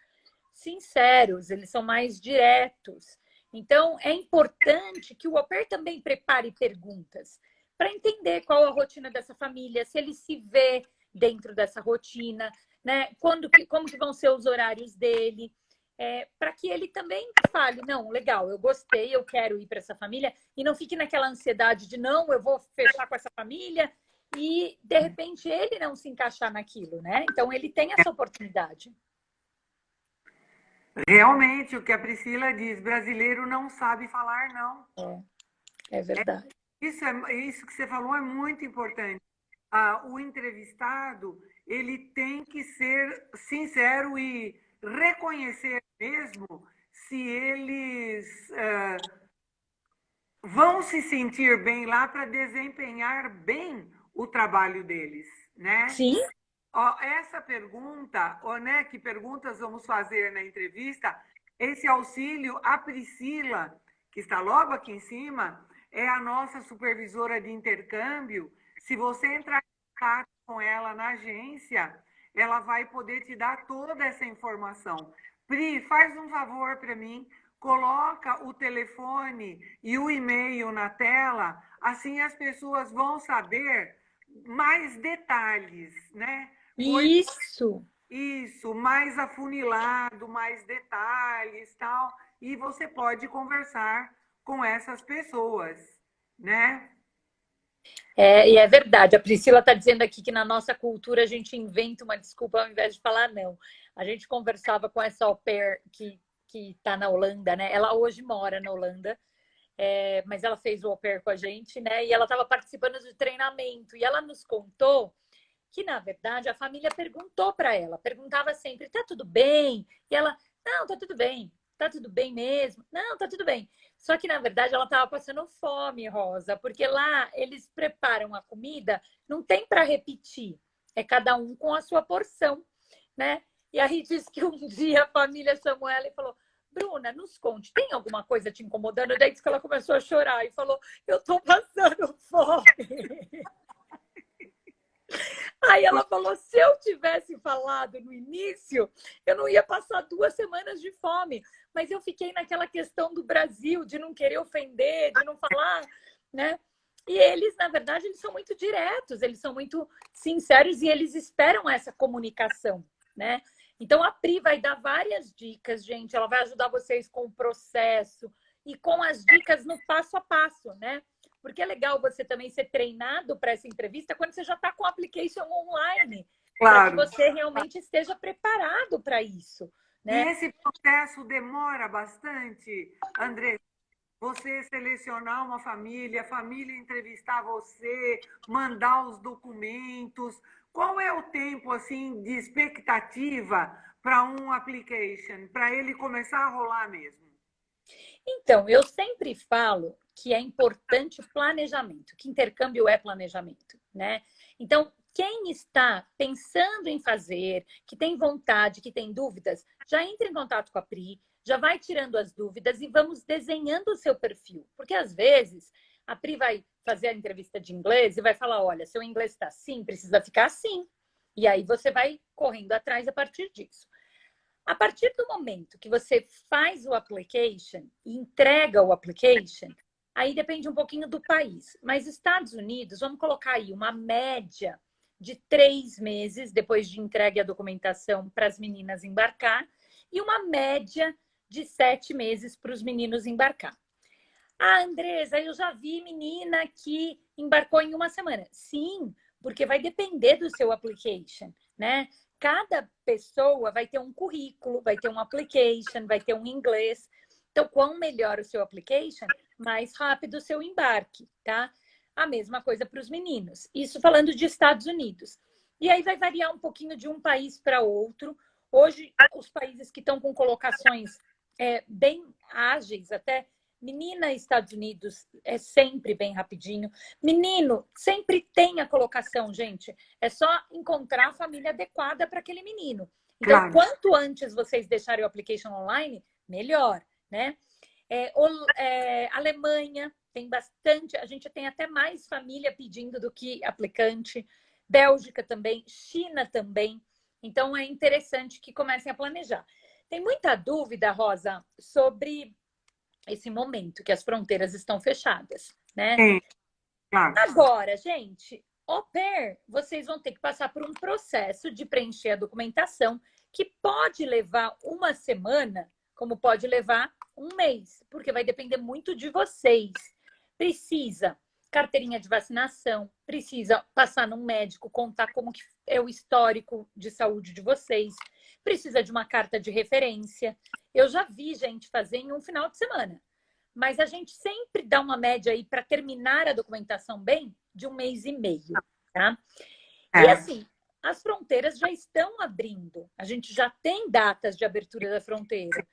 sinceros, eles são mais diretos. Então, é importante que o au pair também prepare perguntas para entender qual a rotina dessa família, se ele se vê dentro dessa rotina, né? Como que vão ser os horários dele, para que ele também fale, não, legal, eu gostei, eu quero ir para essa família, e não fique naquela ansiedade de, não, eu vou fechar com essa família, e de repente ele não se encaixar naquilo, né? Então ele tem essa oportunidade. Realmente, o que a Priscila diz, brasileiro não sabe falar não. É verdade. Isso que você falou é muito importante. O entrevistado, ele tem que ser sincero e reconhecer mesmo se eles vão se sentir bem lá para desempenhar bem o trabalho deles, né? Sim. Essa pergunta, né, que perguntas vamos fazer na entrevista, esse auxílio, a Priscila, que está logo aqui em cima, é a nossa supervisora de intercâmbio. Se você entrar em contato com ela na agência, ela vai poder te dar toda essa informação. Pri, faz um favor para mim, coloca o telefone e o e-mail na tela, assim as pessoas vão saber mais detalhes, né? Isso. Isso, mais afunilado, mais detalhes, tal, e você pode conversar com essas pessoas, né? E é verdade. A Priscila está dizendo aqui que na nossa cultura a gente inventa uma desculpa ao invés de falar não. A gente conversava com essa au pair que está na Holanda, né? Ela hoje mora na Holanda, mas ela fez o au pair com a gente, né? E ela estava participando de treinamento. E ela nos contou que, na verdade, a família perguntou para ela, perguntava sempre, tá tudo bem? E ela, não, tá tudo bem mesmo? Não, tá tudo bem. Só que, na verdade, ela estava passando fome, Rosa, porque lá eles preparam a comida, não tem para repetir, é cada um com a sua porção, né? E aí diz que um dia a família chamou ela e falou, Bruna, nos conte, tem alguma coisa te incomodando? Daí disse que ela começou a chorar e falou, eu tô passando fome. Aí ela falou, se eu tivesse falado no início, eu não ia passar 2 semanas de fome. Mas eu fiquei naquela questão do Brasil, de não querer ofender, de não falar, né? E eles, na verdade, eles são muito diretos, eles são muito sinceros e eles esperam essa comunicação, né? Então, a Pri vai dar várias dicas, gente. Ela vai ajudar vocês com o processo e com as dicas no passo a passo, né? Porque é legal você também ser treinado para essa entrevista quando você já está com o application online, para que Claro. você realmente esteja preparado para isso, E né? esse processo demora bastante, André. Você selecionar uma família, a família entrevistar você, mandar os documentos. Qual é o tempo assim de expectativa para um application, para ele começar a rolar mesmo? Então, eu sempre falo que é importante planejamento, que intercâmbio é planejamento, né? Então, quem está pensando em fazer, que tem vontade, que tem dúvidas, já entre em contato com a Pri, já vai tirando as dúvidas e vamos desenhando o seu perfil. Porque, às vezes, a Pri vai fazer a entrevista de inglês e vai falar, olha, seu inglês está assim, precisa ficar assim. E aí você vai correndo atrás a partir disso. A partir do momento que você faz o application e entrega o application, aí depende um pouquinho do país. Mas Estados Unidos, vamos colocar aí uma média de 3 meses depois de entregue a documentação para as meninas embarcar e uma média de 7 meses para os meninos embarcar. Ah, Andresa, eu já vi menina que embarcou em 1 semana. Sim, porque vai depender do seu application, né? Cada pessoa vai ter um currículo, vai ter um application, vai ter um inglês. Então, quanto melhor o seu application, mais rápido o seu embarque, tá? A mesma coisa para os meninos. Isso falando de Estados Unidos. E aí vai variar um pouquinho de um país para outro. Hoje, os países que estão com colocações bem ágeis, até menina, Estados Unidos é sempre bem rapidinho. Menino, sempre tem a colocação, gente. É só encontrar a família adequada para aquele menino. Então, claro, quanto antes vocês deixarem o application online, melhor, né? Alemanha tem bastante, a gente tem até mais família pedindo do que aplicante. Bélgica também, China também. Então, é interessante que comecem a planejar. Tem muita dúvida, Rosa, sobre esse momento que as fronteiras estão fechadas, né? Sim. Claro. Agora, gente, au pair, vocês vão ter que passar por um processo de preencher a documentação que pode levar uma semana, como pode levar um mês, porque vai depender muito de vocês. Precisa carteirinha de vacinação, precisa passar num médico, contar como que é o histórico de saúde de vocês, precisa de uma carta de referência. Eu já vi gente fazer em um final de semana, mas a gente sempre dá uma média aí para terminar a documentação bem de um mês e meio, tá? E assim, as fronteiras já estão abrindo, a gente já tem datas de abertura da fronteira.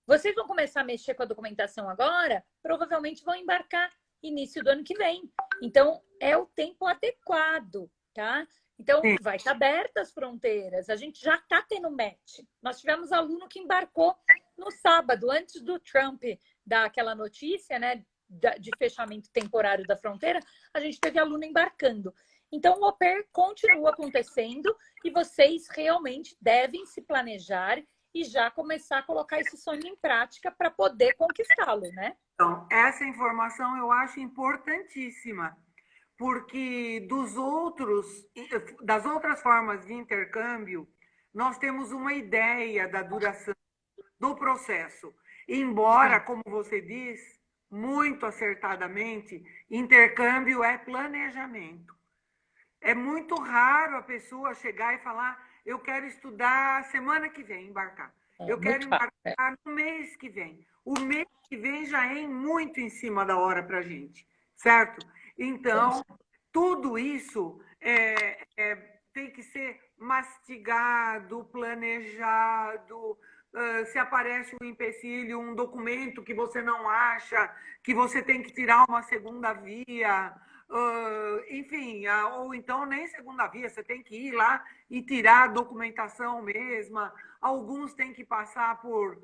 Vocês vão começar a mexer com a documentação agora, provavelmente vão embarcar início do ano que vem. Então, é o tempo adequado, tá? Então, vai estar aberta as fronteiras. A gente já está tendo match. Nós tivemos aluno que embarcou no sábado, antes do Trump dar aquela notícia, né, de fechamento temporário da fronteira, a gente teve aluno embarcando. Então, o au pair continua acontecendo e vocês realmente devem se planejar e já começar a colocar esse sonho em prática para poder conquistá-lo, né? Então, essa informação eu acho importantíssima, porque das outras formas de intercâmbio, nós temos uma ideia da duração do processo. Embora, como você diz, muito acertadamente, intercâmbio é planejamento. É muito raro a pessoa chegar e falar: eu quero estudar semana que vem, embarcar. Eu quero embarcar no mês que vem. O mês que vem já é muito em cima da hora para a gente, certo? Então, tudo isso tem que ser mastigado, planejado. Se aparece um empecilho, um documento que você não acha, que você tem que tirar uma segunda via, enfim, ou então nem segunda via, você tem que ir lá e tirar a documentação mesma. Alguns têm que passar por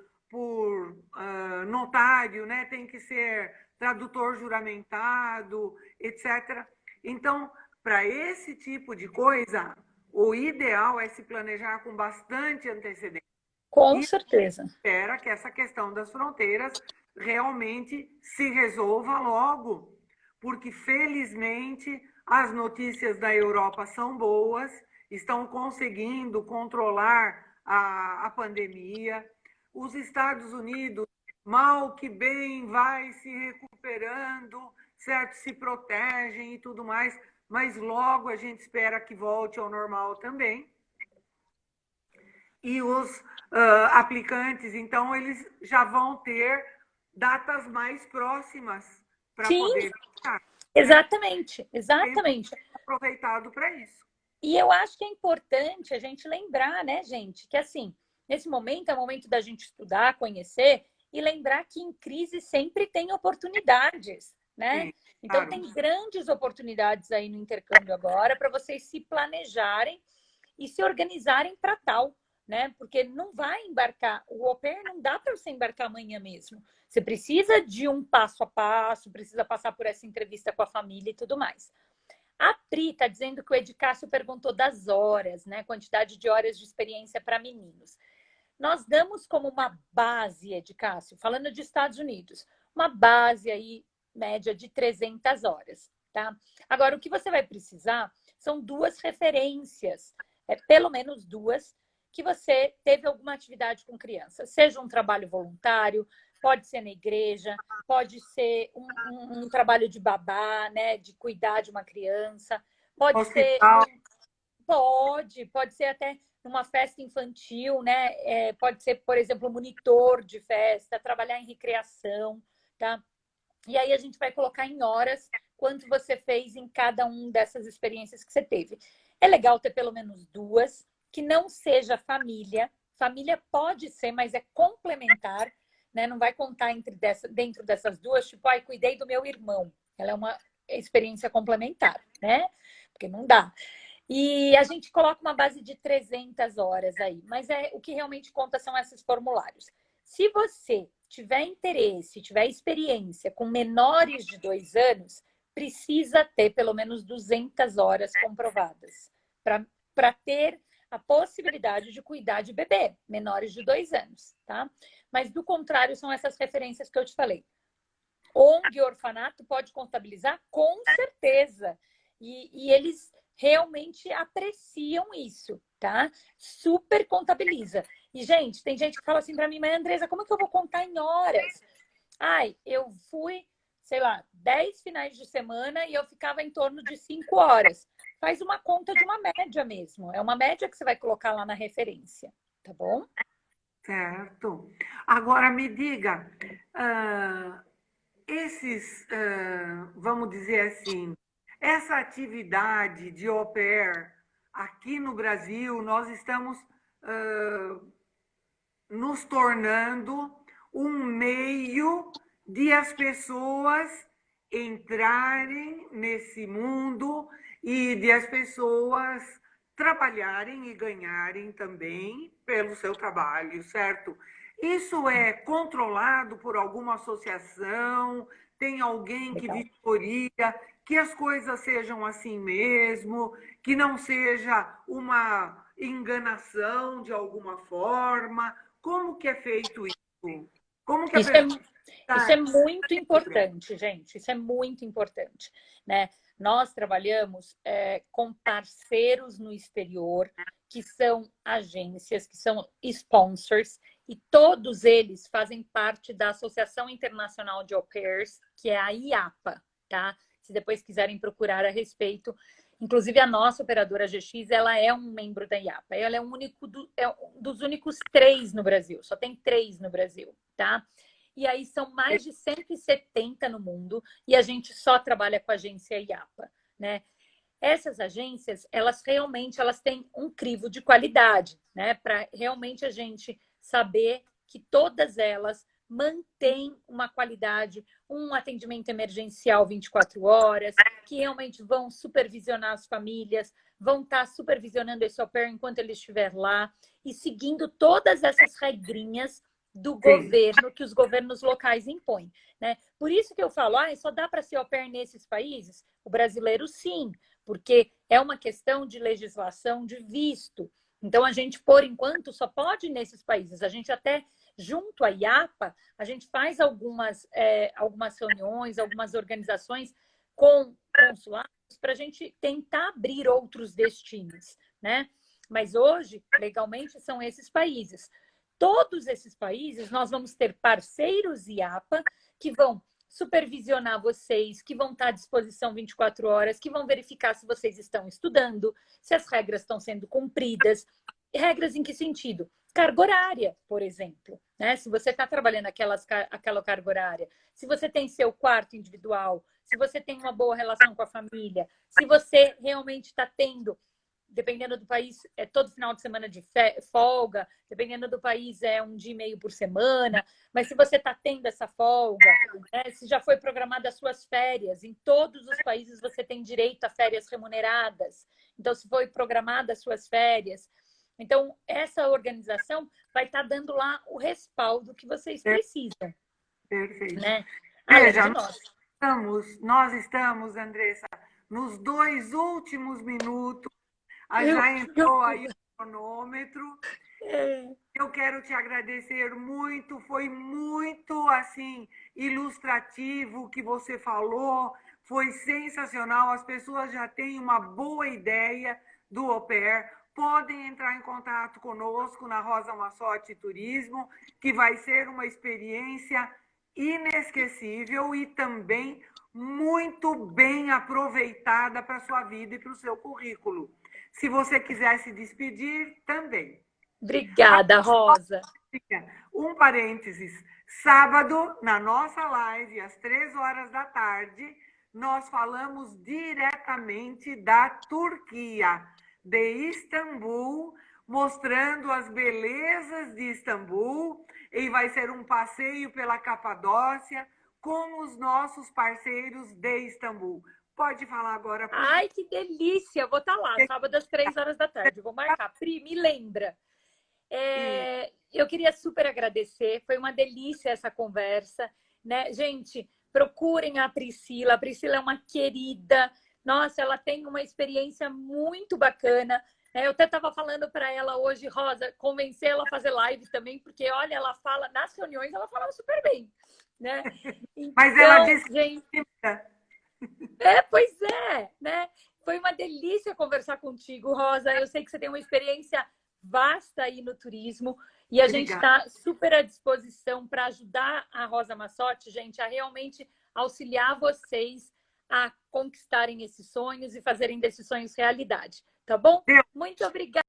notário, né? Tem que ser tradutor juramentado, etc. Então, para esse tipo de coisa, o ideal é se planejar com bastante antecedência. Com certeza. Espera que essa questão das fronteiras realmente se resolva logo, porque felizmente as notícias da Europa são boas, estão conseguindo controlar a pandemia. Os Estados Unidos, mal que bem, vai se recuperando, certo? Se protegem e tudo mais, mas logo a gente espera que volte ao normal também. E os aplicantes, então, eles já vão ter datas mais próximas para poder ficar. Exatamente, exatamente. Aproveitado para isso. E eu acho que é importante a gente lembrar, né, gente, que assim, nesse momento é o momento da gente estudar, conhecer e lembrar que em crise sempre tem oportunidades, né? Sim, então claro. tem grandes oportunidades aí no intercâmbio agora para vocês se planejarem e se organizarem para tal, né? Porque não vai embarcar, o au pair não dá para você embarcar amanhã mesmo. Você precisa de um passo a passo, precisa passar por essa entrevista com a família e tudo mais. A Pri está dizendo que o Edicácio perguntou das horas, né? Quantidade de horas de experiência para meninos. Nós damos como uma base, Edicácio, falando de Estados Unidos, uma base aí média de 300 horas, tá? Agora, o que você vai precisar são duas referências, pelo menos duas, que você teve alguma atividade com criança, seja um trabalho voluntário, pode ser na igreja, pode ser um trabalho de babá, né, de cuidar de uma criança, pode Hospital. ser pode ser até numa festa infantil, né? Pode ser, por exemplo, monitor de festa, trabalhar em recreação, tá? E aí a gente vai colocar em horas quanto você fez em cada uma dessas experiências que você teve. É legal ter pelo menos duas, que não seja família. Família pode ser, mas é complementar, né? Não vai contar dentro dessas duas, tipo, ai, cuidei do meu irmão. Ela é uma experiência complementar, né? Porque não dá. E a gente coloca uma base de 300 horas aí, mas o que realmente conta são esses formulários. Se você tiver interesse, tiver experiência com menores de 2 anos, precisa ter pelo menos 200 horas comprovadas para ter a possibilidade de cuidar de bebê, menores de 2 anos, tá? Mas do contrário, são essas referências que eu te falei. ONG, orfanato, pode contabilizar? Com certeza. E eles realmente apreciam isso, tá? Super contabiliza. E, gente, tem gente que fala assim para mim, mas Andresa, como é que eu vou contar em horas? Ai, eu fui, sei lá, 10 finais de semana e eu ficava em torno de 5 horas. Faz uma conta de uma média mesmo. É uma média que você vai colocar lá na referência, tá bom? Certo. Agora me diga, vamos dizer assim, essa atividade de au pair aqui no Brasil, nós estamos ah, nos tornando um meio de as pessoas entrarem nesse mundo e de as pessoas trabalharem e ganharem também pelo seu trabalho, certo? Isso é controlado por alguma associação? Tem alguém que Legal. vistoria que as coisas sejam assim mesmo, que não seja uma enganação de alguma forma? Como que é feito isso? Como que a Isso é, pessoa isso é está... muito importante, gente. Isso é muito importante, né? Nós trabalhamos com parceiros no exterior, que são agências, que são sponsors, e todos eles fazem parte da Associação Internacional de Au Pairs, que é a IAPA, tá? Se depois quiserem procurar a respeito. Inclusive, a nossa operadora GX, ela é um membro da IAPA. Ela é um dos únicos 3 no Brasil. Só tem 3 no Brasil, tá? E aí são mais de 170 no mundo e a gente só trabalha com a agência IAPA, né? Essas agências, elas têm um crivo de qualidade, né? Para realmente a gente saber que todas elas mantêm uma qualidade, um atendimento emergencial 24 horas, que realmente vão supervisionar as famílias, vão estar supervisionando esse au pair enquanto ele estiver lá e seguindo todas essas regrinhas do Sim, governo que os governos locais impõem, né? Por isso que eu falo, só dá para ser au pair nesses países? O brasileiro, sim, porque é uma questão de legislação de visto. Então, a gente, por enquanto, só pode ir nesses países. A gente até, junto à IAPA, a gente faz algumas reuniões, algumas organizações com consulados para a gente tentar abrir outros destinos, né? Mas hoje, legalmente, são esses países. Todos esses países, nós vamos ter parceiros IAPA que vão supervisionar vocês, que vão estar à disposição 24 horas, que vão verificar se vocês estão estudando, se as regras estão sendo cumpridas. Regras em que sentido? Carga horária, por exemplo. Né? Se você está trabalhando aquela carga horária, se você tem seu quarto individual, se você tem uma boa relação com a família, se você realmente está tendo, dependendo do país, é todo final de semana de folga, dependendo do país, é um dia e meio por semana, mas se você está tendo essa folga, né, se já foi programada as suas férias, em todos os países você tem direito a férias remuneradas, então se foi programada as suas férias, então essa organização vai estar dando lá o respaldo que vocês precisam, perfeito. né? Além de Veja, nós. nós estamos, Andressa, nos 2 últimos minutos. Eu, Já eu, entrou aí o cronômetro. Eu quero te agradecer muito, foi muito assim ilustrativo o que você falou, foi sensacional. As pessoas já têm uma boa ideia do au pair. Podem entrar em contato conosco na Rosa Massotti Turismo, que vai ser uma experiência inesquecível e também muito bem aproveitada para a sua vida e para o seu currículo. Se você quiser se despedir, também. Obrigada, Rosa. Um parênteses. Sábado, na nossa live, às 3 horas da tarde, nós falamos diretamente da Turquia, de Istambul, mostrando as belezas de Istambul, e vai ser um passeio pela Capadócia com os nossos parceiros de Istambul. Pode falar agora, por Ai, que delícia! Vou estar lá, sábado às 3 horas da tarde. Vou marcar. Pri, me lembra. favor. Eu queria super agradecer. Foi uma delícia essa conversa, né? Gente, procurem a Priscila. A Priscila é uma querida. Nossa, ela tem uma experiência muito bacana. Eu até estava falando para ela hoje, Rosa, convencer ela a fazer live também, porque, olha, ela fala, nas reuniões, ela falava super bem, né? Mas ela Então, disse gente, que... pois é, né? Foi uma delícia conversar contigo, Rosa. Eu sei que você tem uma experiência vasta aí no turismo e a gente Obrigada. está super à disposição para ajudar a Rosa Massotti, gente, a realmente auxiliar vocês a conquistarem esses sonhos e fazerem desses sonhos realidade, tá bom? Muito obrigada.